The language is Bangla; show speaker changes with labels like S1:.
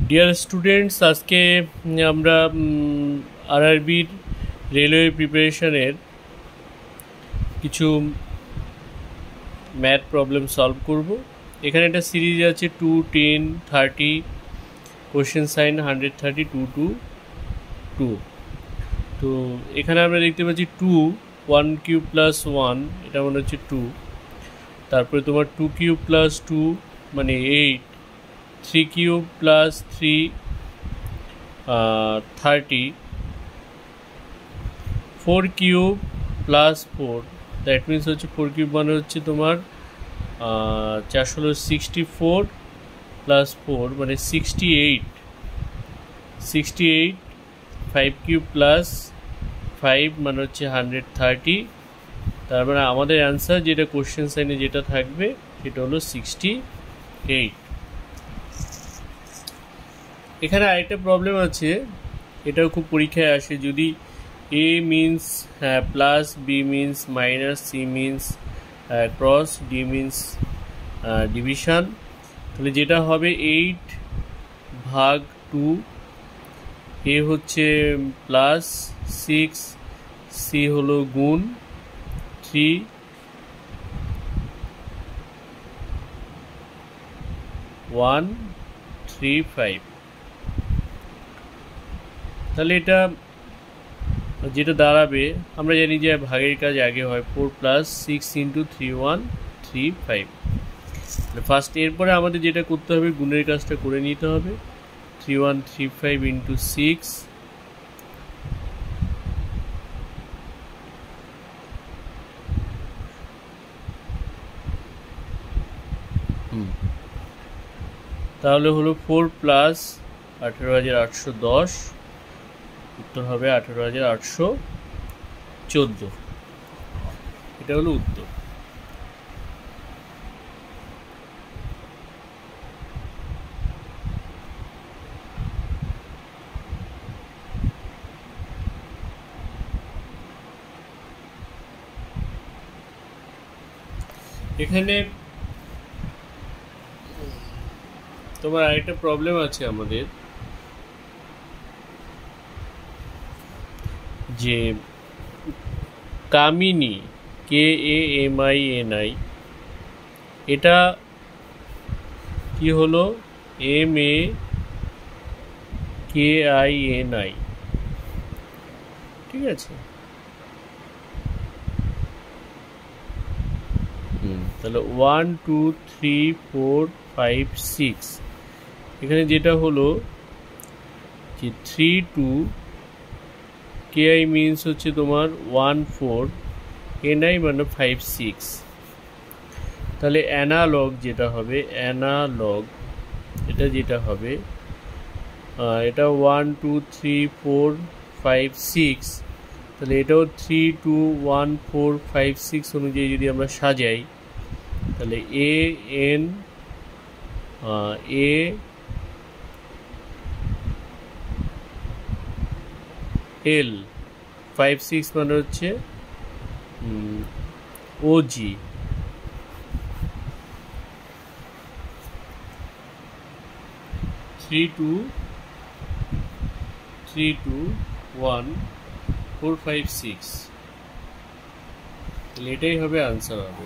S1: ডিয়ার স্টুডেন্টস, আজকে আমরা আরআরবির রেলওয়ে প্রিপারেশনের কিছু ম্যাথ প্রবলেম সলভ করব। এখানে একটা সিরিজ আছে 2, 10, 30, কোশ্চেন সাইন 130, 2 to 2। তো এখানে আমরা দেখতে পাচ্ছি 2, 1 কিউব প্লাস 1, এটা মনে হচ্ছে 2। তারপরে তোমার 2 কিউব প্লাস 2 মানে 8, 3 cube plus 3 30, 4 cube plus 4, that means হচ্ছে 4 কিউব মানে হচ্ছে তোমার 464 প্লাস 4 মানে 68, 5 কিউব প্লাস 5 মানে হচ্ছে 130। তার মানে আমাদের অ্যান্সার যেটা কোশ্চেন সাইনে যেটা থাকবে সেটা হলো 68। এখানে আরেকটা প্রবলেম আছে, এটাও খুব পরীক্ষায় আসে। যদি A means plus, B means minus, C means cross, D means division, তাহলে যেটা হবে 8/2, এ হচ্ছে প্লাস 6, সি হলো গুণ 3, 1, 3, 5। তাহলে এটা যেটা দাঁড়াবে, আমরা জানি যে ভাগের কাজ আগে হয়, 4 + 6 × 3, 1, 3, 5। ফার্স্ট এরপরে আমাদের যেটা করতে হবে গুণের কাজটা করে নিতে হবে। 3, 1, 3, 5 × 6, তাহলে হলো 4 + 18,810, উত্তর হবে 18,814। এটা হলো উত্তর। এখানে তোমার আরেকটা প্রবলেম আছে আমাদের, যে কামিনী, KAMINI, এটা কি হলো MAKINI, ঠিক আছে। তাহলে 1, 2, 3, 4, 5, 6, এখানে যেটা হলো যে 3, 2, KI মিনস হচ্ছে তোমার 1, 4, NI মানে 5, 6। তাহলে অ্যানালগ যেটা হবে, অ্যানালগ এটা যেটা হবে, এটা 1, 2, 3, 4, 5, 6, তাহলে এটাও 3, 2, 1, 4, 5, 6 অনুযায়ী যদি আমরা সাজাই, তাহলে AN AL 5, 6 মানে হচ্ছে OG। 3, 2, 1, 4, 5, 6, তাহলে এটাই হবে আনসার হবে।